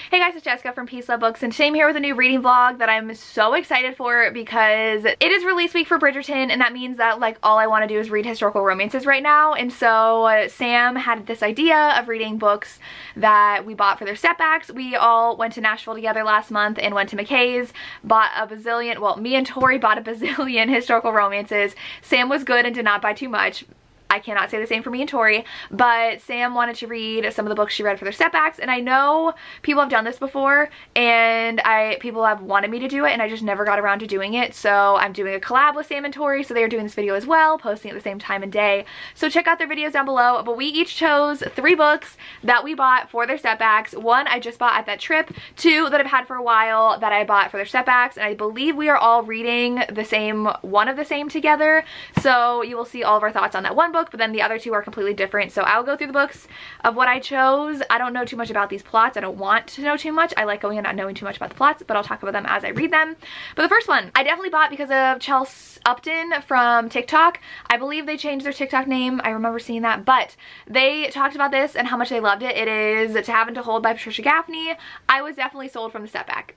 Hey guys, it's Jessica from Peace Love Books, and today I'm here with a new reading vlog that I'm so excited for because it is release week for Bridgerton, and that means that like all I want to do is read historical romances right now. And so Sam had this idea of reading books that we bought for their Stepbacks. We all went to Nashville together last month and went to McKay's, bought a bazillion, well, me and Tori bought a bazillion historical romances. Sam was good and did not buy too much. I cannot say the same for me and Tori, but Sam wanted to read some of the books she read for their Stepbacks, and I know people have done this before, and people have wanted me to do it, and I just never got around to doing it. So I'm doing a collab with Sam and Tori, so they're doing this video as well, posting at the same time and day. So check out their videos down below. But we each chose 3 books that we bought for their Stepbacks. 1 I just bought at that trip, 2 that I've had for a while that I bought for their Stepbacks, and I believe we are all reading the same one of the same together. So you will see all of our thoughts on that one book, but then the other 2 are completely different. So I'll go through the books of what I chose. I don't know too much about these plots. I don't want to know too much. I like going in not knowing too much about the plots, but I'll talk about them as I read them. But the first one I definitely bought because of Chelsea Upton from TikTok. I believe they changed their TikTok name. I remember seeing that, but they talked about this and how much they loved it. It is To Have and to Hold by Patricia Gaffney. I was definitely sold from the Stepback.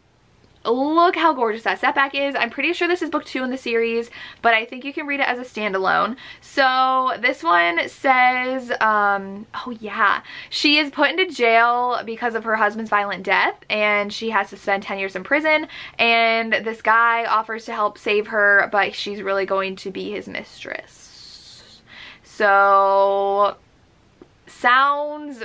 Look how gorgeous that Stepback is. I'm pretty sure this is book 2 in the series, but I think you can read it as a standalone. So this one says, oh yeah, she is put into jail because of her husband's violent death, and she has to spend 10 years in prison, and this guy offers to help save her, but she's really going to be his mistress. So sounds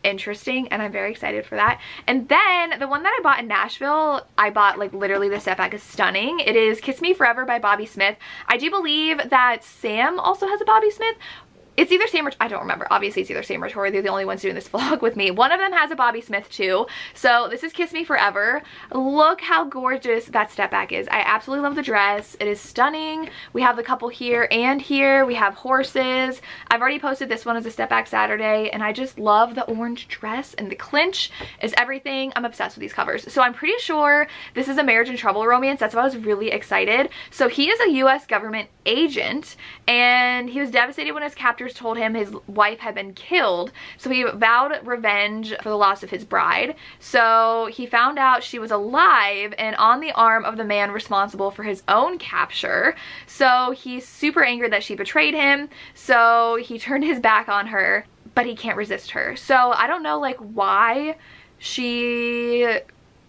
interesting, and I'm very excited for that. And then the one that I bought in Nashville, I bought like literally the Stepback is stunning. It is Kiss Me Forever by Bobby Smith. I do believe that Sam also has a Bobby Smith. It's either Sam or, I don't remember. Obviously it's either Sam or Tori. They're the only ones doing this vlog with me. One of them has a Bobby Smith too. So this is Kiss Me Forever. Look how gorgeous that Stepback is. I absolutely love the dress. It is stunning. We have the couple here and here. We have horses. I've already posted this one as a Stepback Saturday, and I just love the orange dress, and the clinch is everything. I'm obsessed with these covers. So I'm pretty sure this is a marriage and trouble romance. That's why I was really excited. So he is a US government agent, and he was devastated when his captors told him his wife had been killed, so he vowed revenge for the loss of his bride. So he found out she was alive and on the arm of the man responsible for his own capture. So he's super angry that she betrayed him, so he turned his back on her, but he can't resist her. So I don't know like why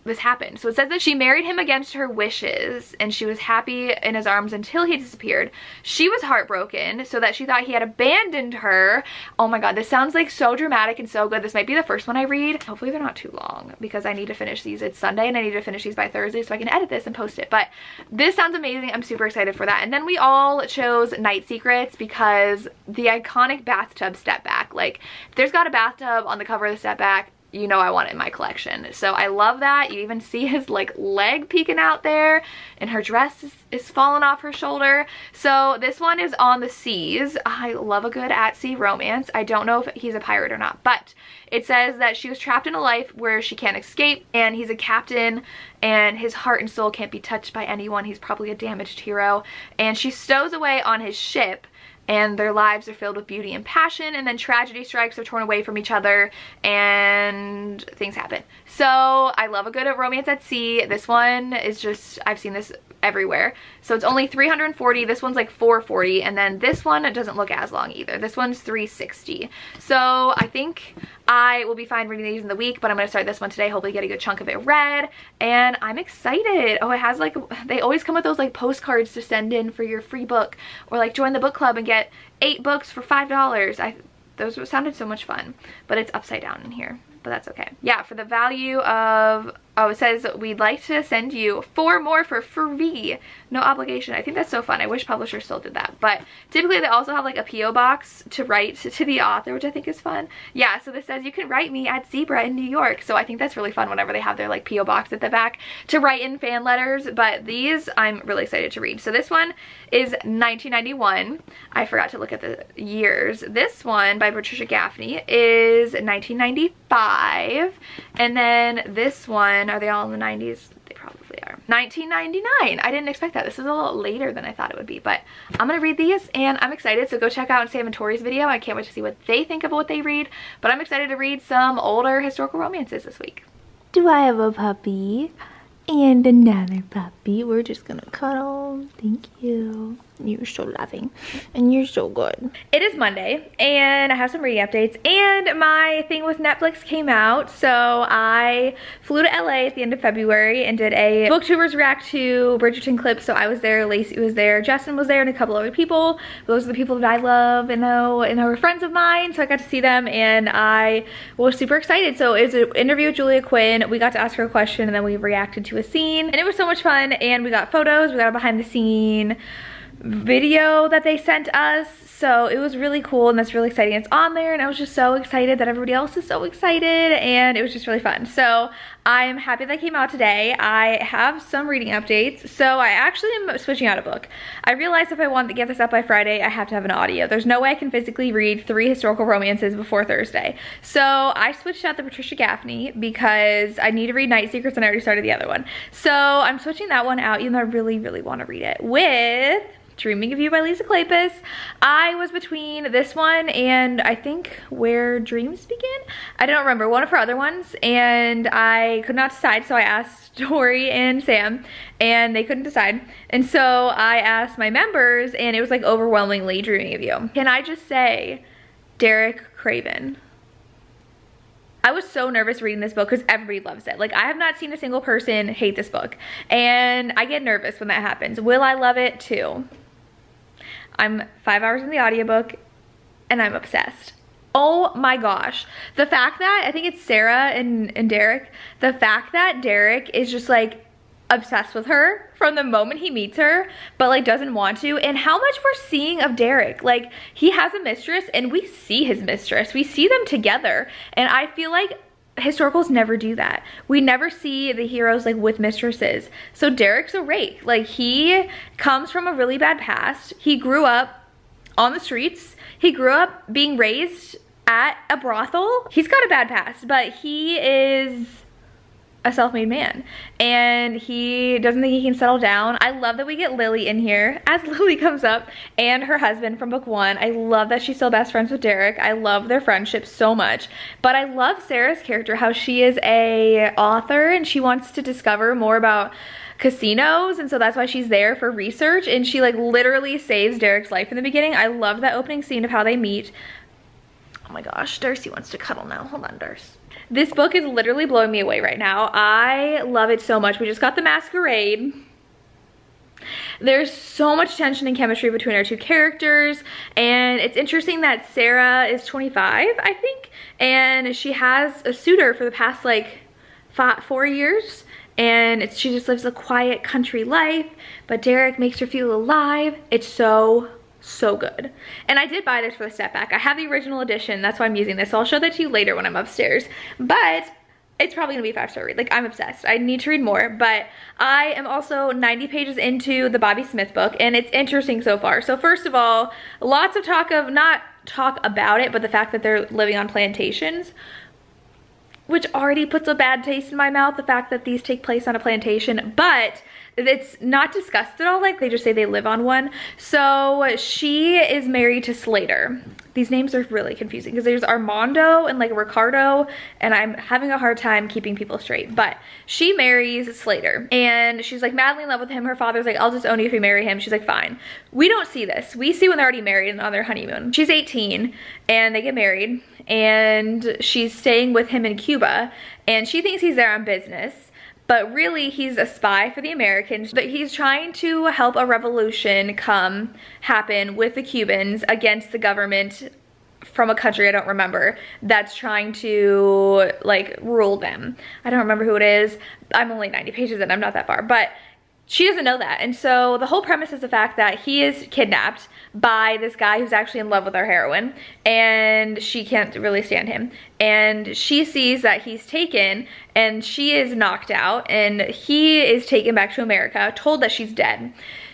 this happened. So it says that she married him against her wishes, and she was happy in his arms until he disappeared. She was heartbroken, so that she thought he had abandoned her. Oh my god, this sounds like so dramatic and so good. This might be the first one I read. Hopefully they're not too long, because I need to finish these. It's Sunday and I need to finish these by Thursday so I can edit this and post it. But this sounds amazing. I'm super excited for that. And then we all chose Night Secrets because the iconic bathtub Stepback. Like, if there's got a bathtub on the cover of the Stepback, you know I want it in my collection. So I love that. You even see his like leg peeking out there, and her dress is falling off her shoulder. So this one is On the Seas. I love a good at-sea romance. I don't know if he's a pirate or not, but it says that she was trapped in a life where she can't escape, and he's a captain, and his heart and soul can't be touched by anyone. He's probably a damaged hero, and she stows away on his ship, and their lives are filled with beauty and passion, and then tragedy strikes, they're torn away from each other, and things happen. So I love a good romance at sea. This one is just, I've seen this everywhere. So it's only 340. This one's like 440, and then this one doesn't look as long either. This one's 360. So I think I will be fine reading these in the week, but I'm going to start this one today, hopefully get a good chunk of it read, and I'm excited. Oh, it has like, they always come with those like postcards to send in for your free book, or like join the book club and get 8 books for $5. Those sounded so much fun, but it's upside down in here, but that's okay. Yeah, for the value of, oh, it says we'd like to send you 4 more for free, no obligation. I think that's so fun. I wish publishers still did that, but typically they also have like a PO box to write to the author, which I think is fun. Yeah, so this says you can write me at Zebra in New York. So I think that's really fun whenever they have their like PO box at the back to write in fan letters. But these I'm really excited to read. So this one is 1991. I forgot to look at the years. This one by Patricia Gaffney is 1995, and then this one, are they all in the 90s? They probably are. 1999. I didn't expect that. This is a little later than I thought it would be, but I'm gonna read these and I'm excited. So go check out Sam and Tori's video. I can't wait to see what they think of what they read, but I'm excited to read some older historical romances this week. Do I have a puppy? And another puppy. We're just gonna cuddle. Thank you. You're so loving and you're so good. It is Monday and I have some reading updates, and my thing with Netflix came out. So I flew to LA at the end of February and did a booktubers react to Bridgerton clip. So I was there, Lacey was there, Justin was there, and a couple other people. Those are the people that I love and know and are friends of mine. So I got to see them and I was super excited. So it was an interview with Julia Quinn. We got to ask her a question and then we reacted to a scene, and it was so much fun. And we got photos, we got a behind the scene video that they sent us, so it was really cool and that's really exciting. It's on there and I was just so excited that everybody else is so excited, and it was just really fun. So I'm happy that came out today. I have some reading updates. So I actually am switching out a book. I realized if I want to get this up by Friday, I have to have an audio. There's no way I can physically read 3 historical romances before Thursday. So I switched out the Patricia Gaffney because I need to read Night Secrets and I already started the other one. So I'm switching that one out, even though I really want to read it, with Dreaming of You by Lisa Kleypas. I was between this one and I think Where Dreams Begin. I don't remember, one of her other ones, and I could not decide, so I asked Tori and Sam and they couldn't decide. And so I asked my members and it was like overwhelmingly Dreaming of You. Can I just say, Derek Craven. I was so nervous reading this book because everybody loves it. Like, I have not seen a single person hate this book, and I get nervous when that happens. Will I love it too? I'm 5 hours in the audiobook and I'm obsessed. Oh my gosh. The fact that, I think it's Sarah and Derek, the fact that Derek is just like obsessed with her from the moment he meets her, but like doesn't want to, and how much we're seeing of Derek. Like, he has a mistress and we see his mistress. We see them together, and I feel like historicals never do that. We never see the heroes like with mistresses. So Derek's a rake. Like, he comes from a really bad past. He grew up on the streets. He grew up being raised at a brothel. He's got a bad past, but he is a self-made man and he doesn't think he can settle down. I love that we get Lily in here as Lily comes up, and her husband from book 1. I love that she's still best friends with Derek. I love their friendship so much. But I love Sarah's character, how she is a author and she wants to discover more about casinos, and so that's why she's there for research, and she like literally saves Derek's life in the beginning. I love that opening scene of how they meet. Oh my gosh, Darcy wants to cuddle now. Hold on, Darcy. This book is literally blowing me away right now. I love it so much. We just got The Masquerade. There's so much tension and chemistry between our two characters, and it's interesting that Sarah is 25, I think, and she has a suitor for the past like 4 years, and she just lives a quiet country life, but Derek makes her feel alive. It's so good. And I did buy this for the Stepback. I have the original edition, that's why I'm using this, so I'll show that to you later when I'm upstairs. But it's probably gonna be a 5-star read. Like, I'm obsessed. I need to read more, but I am also 90 pages into the Bobby Smith book, and it's interesting so far. So first of all, lots of talk of, not talk about it, but the fact that they're living on plantations, which already puts a bad taste in my mouth, the fact that these take place on a plantation, but it's not discussed at all. Like, they just say they live on one. So she is married to Slater. These names are really confusing because there's Armando and like Ricardo, and I'm having a hard time keeping people straight. But she marries Slater and she's like madly in love with him. Her father's like, I'll just own you if you marry him. She's like, fine. We don't see this. We see when they're already married and on their honeymoon. She's 18 and they get married, and she's staying with him in Cuba, and she thinks he's there on business, but really he's a spy for the Americans. But he's trying to help a revolution happen with the Cubans against the government from a country I don't remember that's trying to like rule them. I don't remember who it is. I'm only 90 pages in, I'm not that far, but she doesn't know that. And so the whole premise is the fact that he is kidnapped by this guy who's actually in love with our heroine, and she can't really stand him. And she sees that he's taken, and she is knocked out, and he is taken back to America, told that she's dead.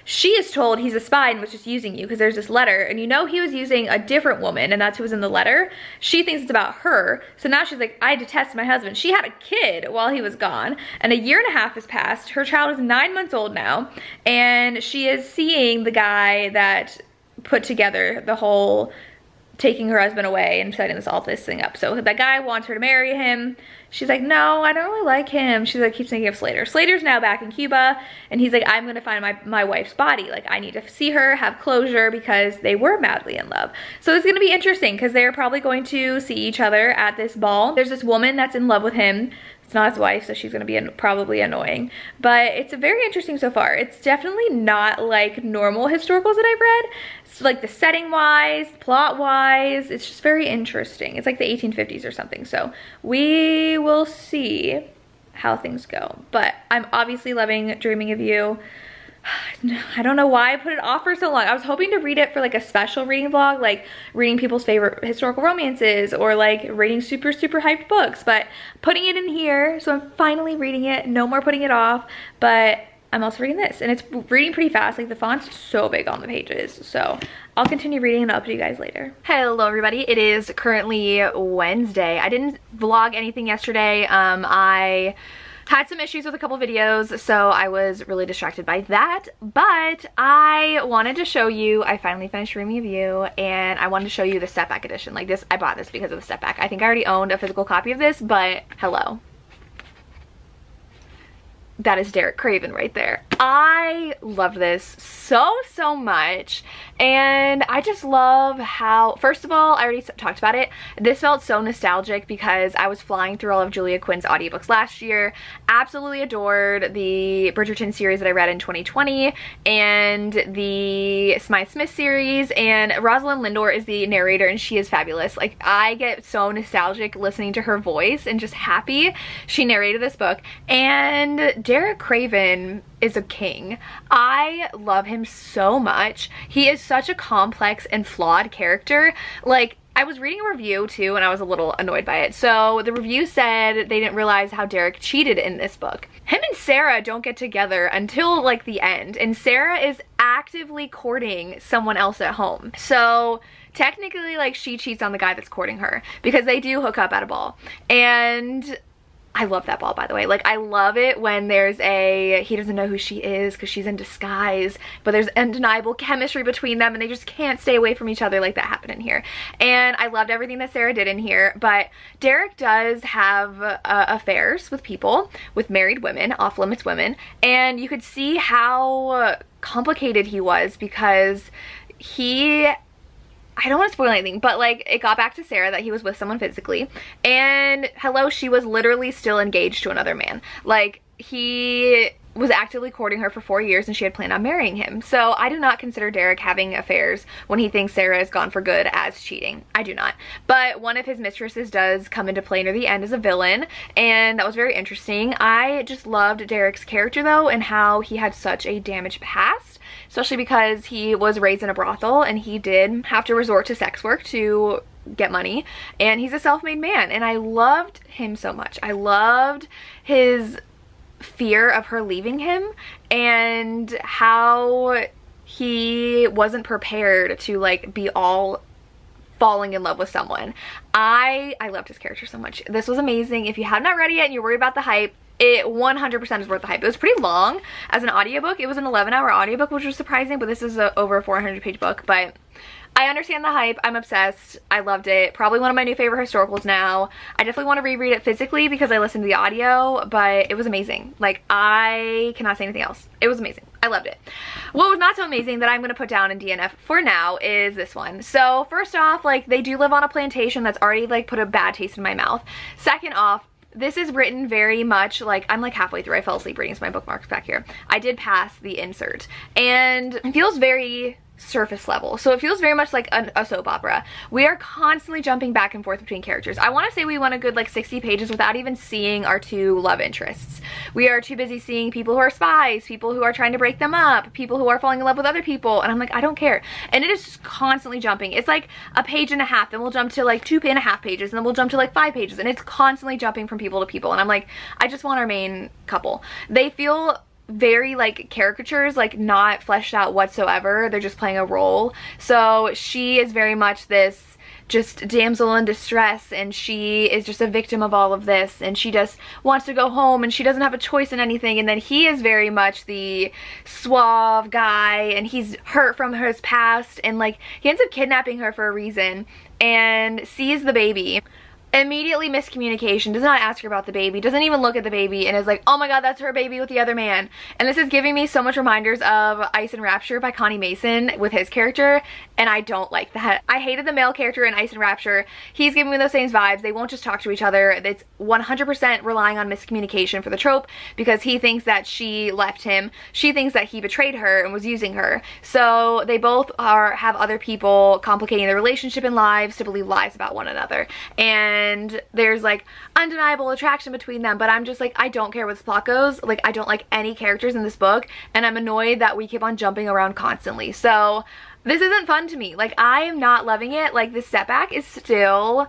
She is told he's a spy and was just using you because there's this letter, and you know he was using a different woman, and that's who was in the letter. She thinks it's about her, so now she's like, I detest my husband. She had a kid while he was gone, and 1.5 years has passed. Her child is 9 months old now, and she is seeing the guy that put together the whole taking her husband away and setting this thing up. So that guy wants her to marry him. she's like, no, I don't really like him. She's like, keeps thinking of Slater. Slater's now back in Cuba, and he's like, I'm gonna find my wife's body. Like, I need to see her, have closure, because they were madly in love. So it's gonna be interesting, because they're probably going to see each other at this ball. There's this woman that's in love with him. It's not his wife, so she's gonna be probably annoying. But it's very interesting so far. It's definitely not like normal historicals that I've read. It's like the setting wise, plot wise, it's just very interesting. It's like the 1850s or something. So we will see how things go. But I'm obviously loving Dreaming of You. I don't know why I put it off for so long. I was hoping to read it for like a special reading vlog, like reading people's favorite historical romances or like reading super hyped books, but putting it in here, so I'm finally reading it. No more putting it off, but I'm also reading this, and it's reading pretty fast. Like, the font's so big on the pages, so I'll continue reading and I'll update you guys later. Hello everybody, it is currently Wednesday. I didn't vlog anything yesterday. I had some issues with a couple videos, so I was really distracted by that, but I wanted to show you, I finally finished Roomie of You, and I wanted to show you the Stepback edition. Like this, I bought this because of the Stepback. I think I already owned a physical copy of this, but hello. That is Derek Craven right there. I love this so much, and I just love how, first of all, I already talked about it, this felt so nostalgic because I was flying through all of Julia Quinn's audiobooks last year. Absolutely adored the Bridgerton series that I read in 2020 and the Smythe Smith series, and Rosalind Lindor is the narrator and she is fabulous. Like, I get so nostalgic listening to her voice and just happy she narrated this book. And Derek Craven is a king. I love him so much. He is such a complex and flawed character. Like, I was reading a review too and I was a little annoyed by it. So the review said they didn't realize how Derek cheated in this book. Him and Sarah don't get together until like the end, and Sarah is actively courting someone else at home. So technically, like, she cheats on the guy that's courting her because they do hook up at a ball. And I love that ball, by the way. Like, I love it when there's he doesn't know who she is because she's in disguise, but there's undeniable chemistry between them and they just can't stay away from each other. Like, that happened in here. And I loved everything that Sarah did in here, but Derek does have affairs with people, with married women, off-limits women, and you could see how complicated he was because I don't want to spoil anything, but like, it got back to Sarah that he was with someone physically, and hello, she was literally still engaged to another man. Like, he was actively courting her for 4 years and she had planned on marrying him. So I do not consider Derek having affairs when he thinks Sarah is gone for good as cheating. I do not. But one of his mistresses does come into play near the end as a villain, and that was very interesting. I just loved Derek's character though, and how he had such a damaged past, especially because he was raised in a brothel and he did have to resort to sex work to get money, and he's a self-made man, and I loved him so much. I loved his fear of her leaving him and how he wasn't prepared to like be all falling in love with someone. I loved his character so much. This was amazing. If you have not read it yet and you're worried about the hype, it 100% is worth the hype. It was pretty long as an audiobook. It was an 11-hour audiobook, which was surprising, but this is over a 400-page book. But I understand the hype. I'm obsessed. I loved it. Probably one of my new favorite historicals now. I definitely want to reread it physically because I listened to the audio, but it was amazing. Like, I cannot say anything else. It was amazing. I loved it. What was not so amazing that I'm going to put down in DNF for now is this one. So first off, like, they do live on a plantation. That's already like put a bad taste in my mouth. Second off, this is written very much like, I'm like halfway through. I fell asleep reading, so my bookmarks back here. I did pass the insert, and it feels very surface level. So it feels very much like a soap opera. We are constantly jumping back and forth between characters. I want to say we went a good like 60 pages without even seeing our two love interests. We are too busy seeing people who are spies, people who are trying to break them up, people who are falling in love with other people, and I'm like, I don't care. And it is just constantly jumping. It's like a page and a half, then we'll jump to like 2.5 pages, and then we'll jump to like 5 pages, and it's constantly jumping from people to people, and I'm like, I just want our main couple. They feel very like caricatures, like not fleshed out whatsoever. They're just playing a role. So she is very much this just damsel in distress, and she is just a victim of all of this, and she just wants to go home and she doesn't have a choice in anything. And then he is very much the suave guy, and he's hurt from his past, and like he ends up kidnapping her for a reason and sees the baby. immediately miscommunication, does not ask her about the baby, doesn't even look at the baby, and is like, oh my god, that's her baby with the other man. And this is giving me so much reminders of Ice and Rapture by Connie Mason with his character, and I don't like that. I hated the male character in Ice and Rapture. He's giving me those same vibes. They won't just talk to each other. It's 100% relying on miscommunication for the trope, because he thinks that she left him. She thinks that he betrayed her and was using her. So they both have other people complicating their relationship and lives to believe lies about one another. And there's like undeniable attraction between them, but I'm just like, I don't care where this plot goes. Like, I don't like any characters in this book, and I'm annoyed that we keep on jumping around constantly. So this isn't fun to me. Like, I am not loving it. Like, the Stepback is still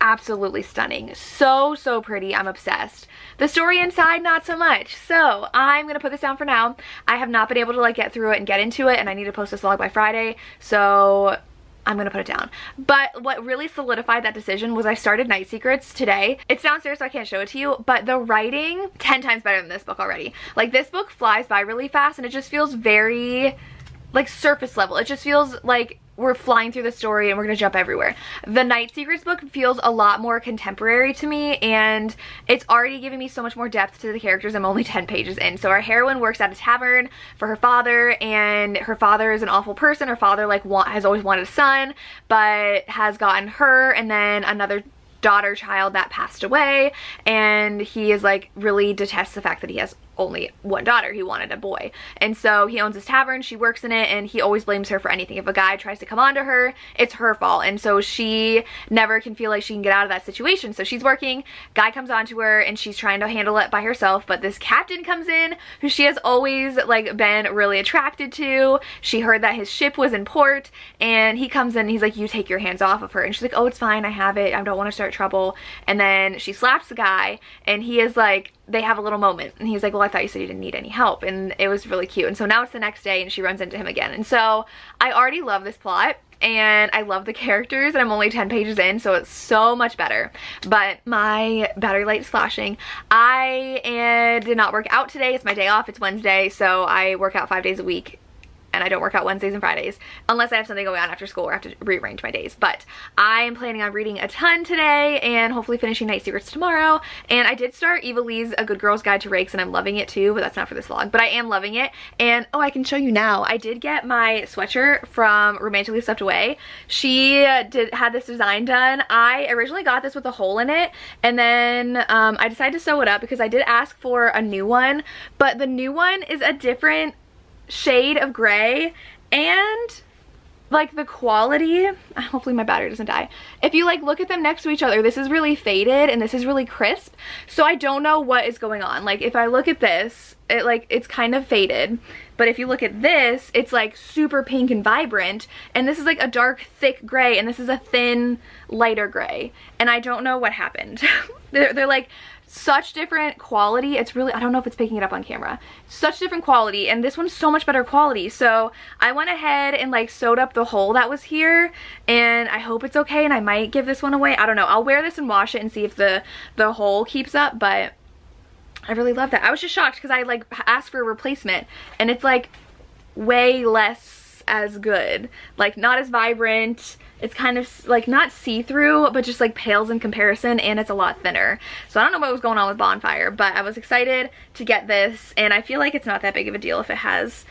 absolutely stunning. So pretty. I'm obsessed. The story inside, not so much. So I'm gonna put this down for now. I have not been able to like get through it and get into it, and I need to post this vlog by Friday, so I'm gonna put it down. But what really solidified that decision was I started Night Secrets today. It's downstairs, so I can't show it to you, but the writing 10 times better than this book already. Like, this book flies by really fast, and it just feels very like surface level. It just feels like we're flying through the story and we're gonna jump everywhere. The Night Secrets book feels a lot more contemporary to me, and it's already giving me so much more depth to the characters. I'm only 10 pages in. So our heroine works at a tavern for her father, and her father is an awful person. Her father like has always wanted a son, but has gotten her and then another child that passed away, and he is like really detests the fact that he has only one daughter. He wanted a boy, and so he owns this tavern, she works in it, and he always blames her for anything. If a guy tries to come on to her, it's her fault, and so she never can feel like she can get out of that situation. So she's working, guy comes on to her, and she's trying to handle it by herself, but this captain comes in who she has always like been really attracted to. She heard that his ship was in port, and he comes in and he's like, you take your hands off of her, and she's like, oh, it's fine, I have it, I don't want to start trouble. And then she slaps the guy, and he is like, they have a little moment, and he's like, well, I thought you said you didn't need any help. And it was really cute. And so now it's the next day, and she runs into him again. And so I already love this plot, and I love the characters, and I'm only 10 pages in, so it's so much better. But my battery light is flashing. I did not work out today. It's my day off. It's Wednesday, so I work out 5 days a week, and I don't work out Wednesdays and Fridays unless I have something going on after school or I have to rearrange my days. But I am planning on reading a ton today and hopefully finishing Night Secrets tomorrow. And I did start Eva Lee's A Good Girl's Guide to Rakes, and I'm loving it too, but that's not for this vlog. But I am loving it. And oh, I can show you now. I did get my sweatshirt from Romantically Stepped Away. She had this design done. I originally got this with a hole in it, and then I decided to sew it up because I did ask for a new one, but the new one is a different shade of gray, and like the quality, hopefully my battery doesn't die, if you like look at them next to each other, this is really faded and this is really crisp. So I don't know what is going on. Like, if I look at this, it's kind of faded, but if you look at this, it's like super pink and vibrant, and this is like a dark thick gray, and this is a thin lighter gray, and I don't know what happened. they're like such different quality. It's really, I don't know if it's picking it up on camera, such different quality, and this one's so much better quality. So I went ahead and like sewed up the hole that was here, and I hope it's okay, and I might give this one away. I don't know. I'll wear this and wash it and see if the hole keeps up, but I really love that. I was just shocked because I like asked for a replacement, and it's like way less as good, like not as vibrant. It's kind of like not see-through, but just like pales in comparison, and it's a lot thinner. So I don't know what was going on with Bonfire, but I was excited to get this, and I feel like it's not that big of a deal if it has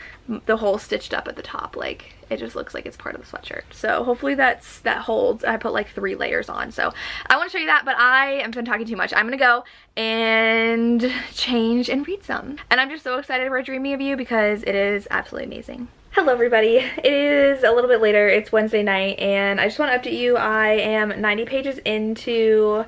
the hole stitched up at the top. Like, it just looks like it's part of the sweatshirt. So hopefully that holds. I put like 3 layers on, so I want to show you that, but I am done talking too much. I'm gonna go and change and read some. And I'm just so excited for Dreaming of You because it is absolutely amazing. Hello everybody, it is a little bit later, it's Wednesday night, and I just want to update you. I am 90 pages into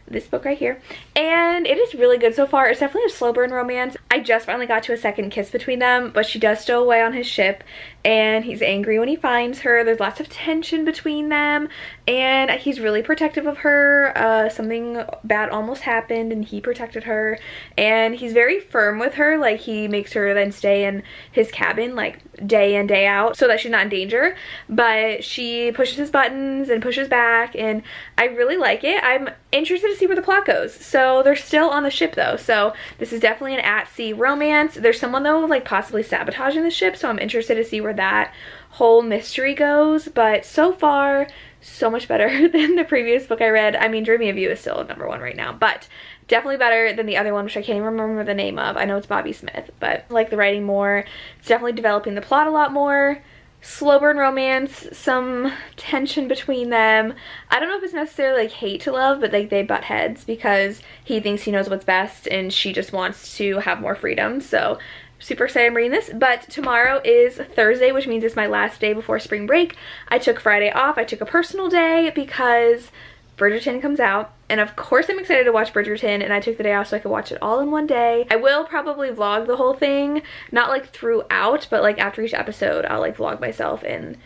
this book right here, and it is really good so far. It's definitely a slow burn romance. I just finally got to a second kiss between them, but she does stow away on his ship, and he's angry when he finds her. There's lots of tension between them, and he's really protective of her. Something bad almost happened, and he protected her, and he's very firm with her. Like, he makes her then stay in his cabin like day in, day out, so that she's not in danger, but she pushes his buttons and pushes back, and I really like it. I'm interested to see where the plot goes. So they're still on the ship though, so this is definitely an at-sea romance. There's someone though like possibly sabotaging the ship, so I'm interested to see where that whole mystery goes. But so far so much better than the previous book I read. I mean, Dreaming of You is still #1 right now, but definitely better than the other one, which I can't even remember the name of. I know it's Bobby Smith, but I like the writing more. It's definitely developing the plot a lot more. Slow burn romance, some tension between them. I don't know if it's necessarily like hate to love, but like they butt heads because he thinks he knows what's best and she just wants to have more freedom. So super excited I'm reading this. But tomorrow is Thursday, which means it's my last day before spring break. I took Friday off. I took a personal day because Bridgerton comes out, and of course I'm excited to watch Bridgerton, and I took the day off so I could watch it all in one day. I will probably vlog the whole thing, not like throughout, but like after each episode I'll like vlog myself and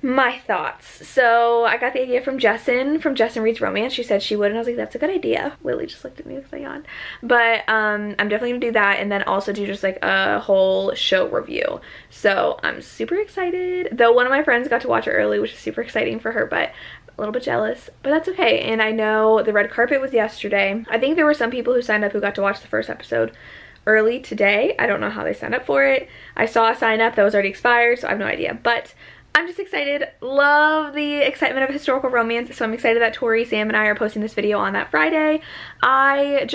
my thoughts. So I got the idea from Jessin Reads Romance. She said she would, and I was like, that's a good idea. Lily just looked at me because I yawned. But I'm definitely gonna do that, and then also do just like a whole show review. So I'm super excited, though one of my friends got to watch it early, which is super exciting for her, but a little bit jealous, but that's okay. And I know the red carpet was yesterday. I think there were some people who signed up who got to watch the first episode early today. I don't know how they signed up for it. I saw a sign up that was already expired, so I have no idea, but I'm just excited. Love the excitement of historical romance, so I'm excited that Tori, Sam, and I are posting this video on that Friday. I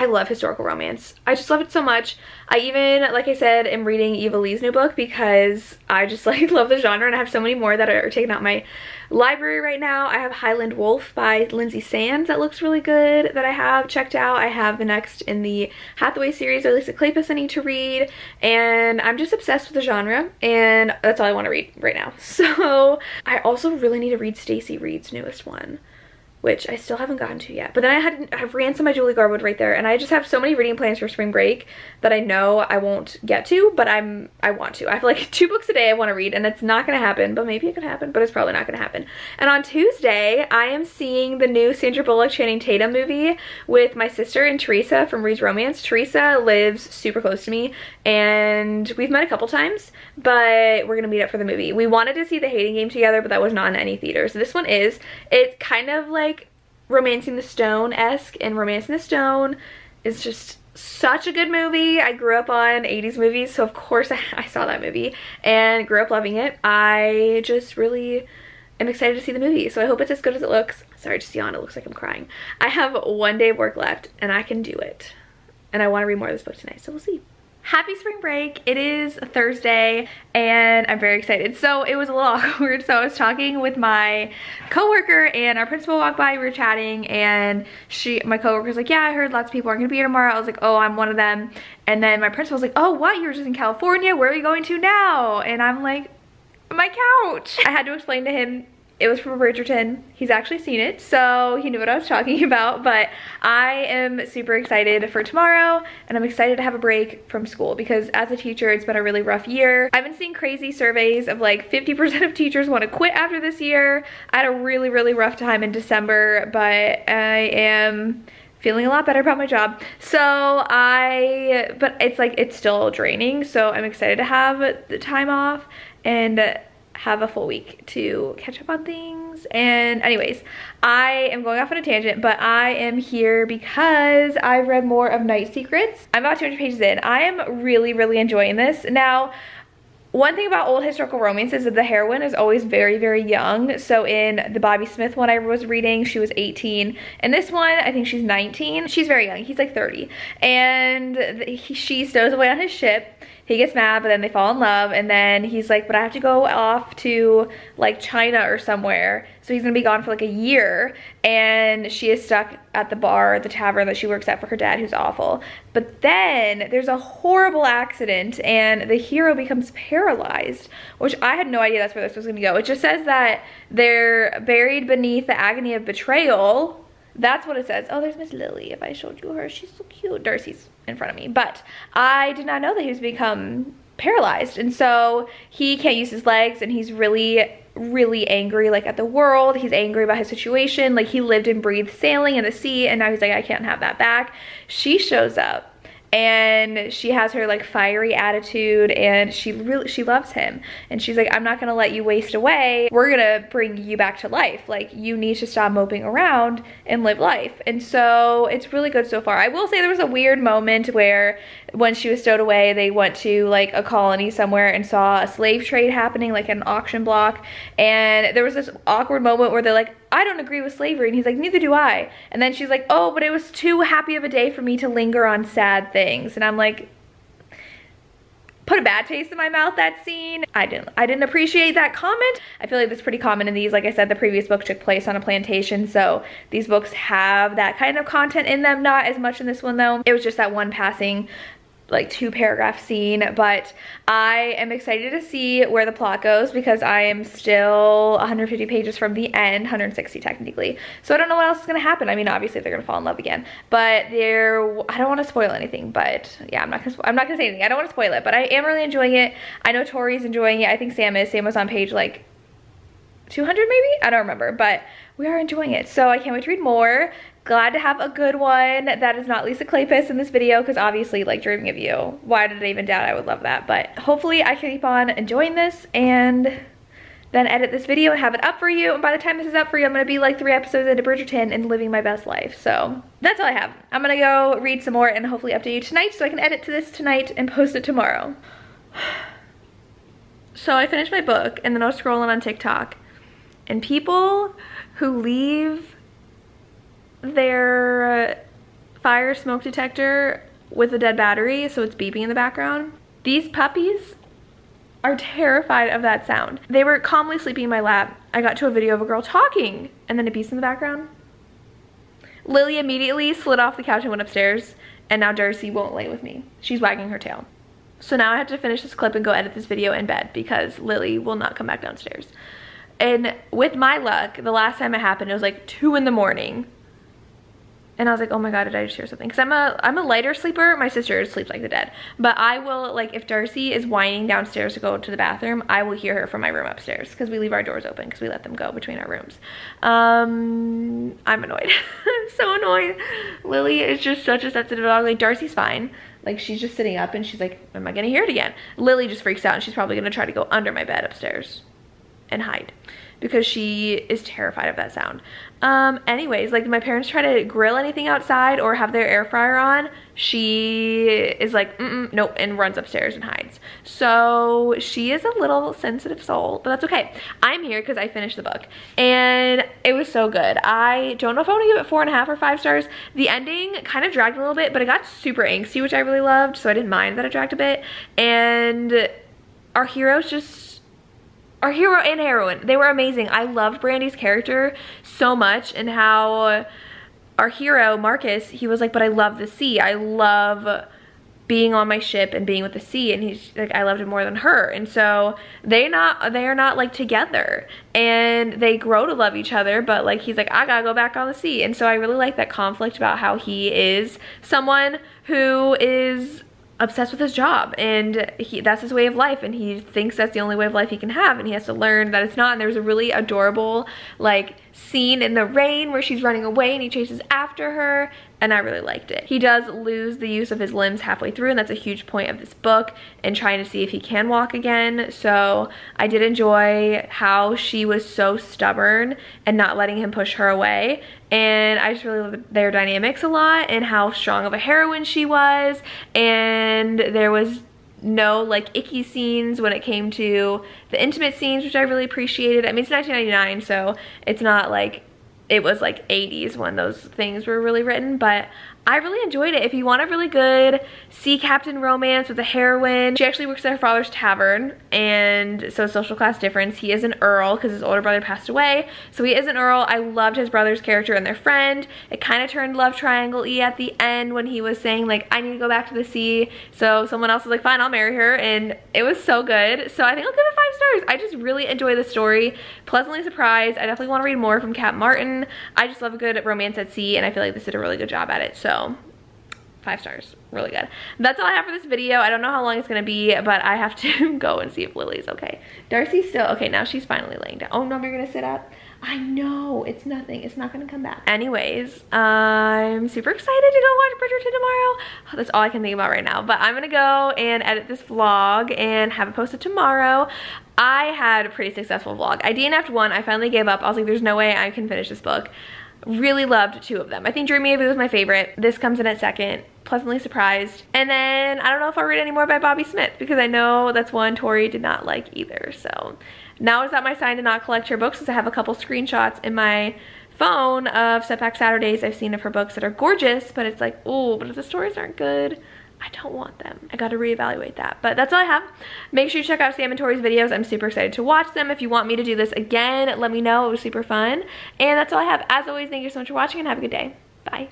love historical romance. I just love it so much. I even, like I said, am reading Eva Lee's new book because I just like love the genre, and I have so many more that are taken out my library right now. I have Highland Wolf by Lindsay Sands that looks really good that I have checked out. I have the next in the Hathaway series by Lisa Kleypas I need to read, and I'm just obsessed with the genre, and that's all I want to read right now. So I also really need to read Stacey Reed's newest one, which I still haven't gotten to yet. But then I have Ransom by Julie Garwood right there, and I just have so many reading plans for spring break that I know I won't get to, but I want to. I have like 2 books a day I want to read, and it's not gonna happen, but maybe it could happen, but it's probably not gonna happen. And on Tuesday, I am seeing the new Sandra Bullock Channing Tatum movie with my sister and Teresa from Reads Romance. Teresa lives super close to me, and we've met a couple times, but we're gonna meet up for the movie. We wanted to see The Hating Game together, but that was not in any theaters. So this one is. It's kind of like Romancing the Stone-esque, and Romancing the Stone is just such a good movie. I grew up on 80s movies, so of course I saw that movie and grew up loving it. I just really am excited to see the movie, so I hope it's as good as it looks. Sorry, I just yawned. It looks like I'm crying. I have 1 day of work left, and I can do it. And I want to read more of this book tonight, so we'll see. Happy spring break. It is Thursday and I'm very excited. So it was a little awkward. So I was talking with my coworker and our principal walked by, we were chatting, and my coworker's like, yeah, I heard lots of people aren't gonna be here tomorrow. I was like, oh, I'm one of them. And then my principal was like, oh, what? You're just in California? Where are you going to now? And I'm like, my couch. I had to explain to him it was from Bridgerton. He's actually seen it, so he knew what I was talking about, but I am super excited for tomorrow, and I'm excited to have a break from school because as a teacher, it's been a really rough year. I've been seeing crazy surveys of like 50% of teachers want to quit after this year. I had a really, really rough time in December, but I am feeling a lot better about my job. But it's still draining, so I'm excited to have the time off and have a full week to catch up on things. And anyways, I am going off on a tangent, but I am here because I read more of Night Secrets. I'm about 200 pages in. I am really, really enjoying this. Now, one thing about old historical romance is that the heroine is always very, very young. So in the Bobby Smith one I was reading, she was 18. In this one, I think she's 19. She's very young. He's like 30. And she stows away on his ship. He gets mad, but then they fall in love, and then he's like, but I have to go off to like China or somewhere. So he's gonna be gone for like a year, and she is stuck at the bar, the tavern that she works at for her dad, who's awful. But then there's a horrible accident, and the hero becomes paralyzed, which I had no idea that's where this was gonna go. It just says that they're buried beneath the agony of betrayal. That's what it says. Oh, there's Miss Lily. If I showed you her, she's so cute. Darcy's in front of me. But I did not know that he was become paralyzed. And so he can't use his legs, and he's really, really angry like at the world. He's angry about his situation. Like he lived and breathed sailing in the sea, and now he's like, I can't have that back. She shows up, and she has her like fiery attitude, and she loves him, and she's like, I'm not gonna let you waste away. We're gonna bring you back to life. Like, you need to stop moping around and live life. And so it's really good so far. I will say there was a weird moment where when she was stowed away, they went to like a colony somewhere and saw a slave trade happening, like an auction block, and there was this awkward moment where they're like, I don't agree with slavery, and he's like, neither do I. And then she's like, oh, but it was too happy of a day for me to linger on sad things. And I'm like, put a bad taste in my mouth, that scene. I didn't appreciate that comment. I feel like that's pretty common in these. Like I said, the previous book took place on a plantation, so these books have that kind of content in them. Not as much in this one though. It was just that one passing like 2-paragraph scene, but I am excited to see where the plot goes because I am still 150 pages from the end, 160 technically. So I don't know what else is gonna happen. I mean, obviously they're gonna fall in love again, but I don't want to spoil anything, but yeah, I'm not gonna say anything. I don't want to spoil it, but I am really enjoying it. I know Tori's enjoying it. I think Sam was on page like 200 maybe? I don't remember, but we are enjoying it. So I can't wait to read more. Glad to have a good one that is not Lisa Kleypas in this video, because obviously, like, Dreaming of You, why did I even doubt I would love that? But hopefully I can keep on enjoying this and then edit this video and have it up for you. And by the time this is up for you, I'm gonna be like 3 episodes into Bridgerton and living my best life. So that's all I have. I'm gonna go read some more and hopefully update you tonight so I can edit to this tonight and post it tomorrow. So I finished my book and then I was scrolling on TikTok, and people who leave their fire smoke detector with a dead battery so it's beeping in the background, these puppies are terrified of that sound. They were calmly sleeping in my lap. I got to a video of a girl talking and then it beeps in the background. Lily immediately slid off the couch and went upstairs, and now Darcy won't lay with me. She's wagging her tail. So now I have to finish this clip and go edit this video in bed because Lily will not come back downstairs. And with my luck, the last time it happened, it was like 2 in the morning. And I was like, oh my God, did I just hear something? Because I'm a lighter sleeper. My sister sleeps like the dead. But I will, like, if Darcy is whining downstairs to go to the bathroom, I will hear her from my room upstairs because we leave our doors open because we let them go between our rooms. I'm annoyed. I'm so annoyed. Lily is just such a sensitive dog. Like, Darcy's fine. Like, she's just sitting up and she's like, am I gonna hear it again? Lily just freaks out and she's probably gonna try to go under my bed upstairs and hide because she is terrified of that sound. Anyways, like, my parents try to grill anything outside or have their air fryer on, she is like, nope, and runs upstairs and hides. So she is a little sensitive soul, but that's okay. I'm here because I finished the book and it was so good. I don't know if I want to give it 4.5 or 5 stars. The ending kind of dragged a little bit, but it got super angsty, which I really loved, so I didn't mind that it dragged a bit. And our hero and heroine, they were amazing. I loved Brandy's character so much, and how our hero, Marcus, he was like, but I love the sea. I love being on my ship and being with the sea, and he's like, I loved it more than her. And so they are not like together, and they grow to love each other, but like, he's like, I gotta go back on the sea. And so I really like that conflict about how he is someone who is obsessed with his job, and that's his way of life, and he thinks that's the only way of life he can have, and he has to learn that it's not. And there was a really adorable like scene in the rain where she's running away and he chases after her, and I really liked it. He does lose the use of his limbs halfway through, and that's a huge point of this book, and trying to see if he can walk again. So I did enjoy how she was so stubborn and not letting him push her away, and I just really loved their dynamics a lot, and how strong of a heroine she was. And there was no like icky scenes when it came to the intimate scenes, which I really appreciated. I mean, it's 1999, so it's not like it was like 80s when those things were really written, but I really enjoyed it. If you want a really good sea captain romance with a heroine, she actually works at her father's tavern, and so social class difference. He is an earl because his older brother passed away, so he is an earl. I loved his brother's character and their friend. It kind of turned love triangle-y at the end when he was saying like, I need to go back to the sea. So someone else was like, fine, I'll marry her, and it was so good. So I think I'll give it 5 stars. I just really enjoy the story. Pleasantly surprised. I definitely want to read more from Cat Martin. I just love a good romance at sea, and I feel like this did a really good job at it. So 5 stars, really good. That's all I have for this video. I don't know how long it's gonna be, but I have to go and see if Lily's okay. Darcy's still okay. Now she's finally laying down. Oh no, you're gonna sit up. I know, it's nothing. It's not gonna come back. Anyways, I'm super excited to go watch Bridgerton tomorrow. That's all I can think about right now. But I'm gonna go and edit this vlog and have it posted tomorrow. I had a pretty successful vlog. I DNF'd one. I finally gave up. I was like, there's no way I can finish this book. Really loved 2 of them. I think Dreamy of It was my favorite. This comes in at second. Pleasantly surprised. And then I don't know if I'll read any more by Bobby Smith because I know that's one Tori did not like either. So now is that my sign to not collect her books, since I have a couple screenshots in my phone of Stepback Saturdays I've seen of her books that are gorgeous, but it's like, oh, but if the stories aren't good, I don't want them. I gotta reevaluate that. But that's all I have. Make sure you check out Sam and Tori's videos. I'm super excited to watch them. If you want me to do this again, let me know. It was super fun. And that's all I have. As always, thank you so much for watching and have a good day. Bye.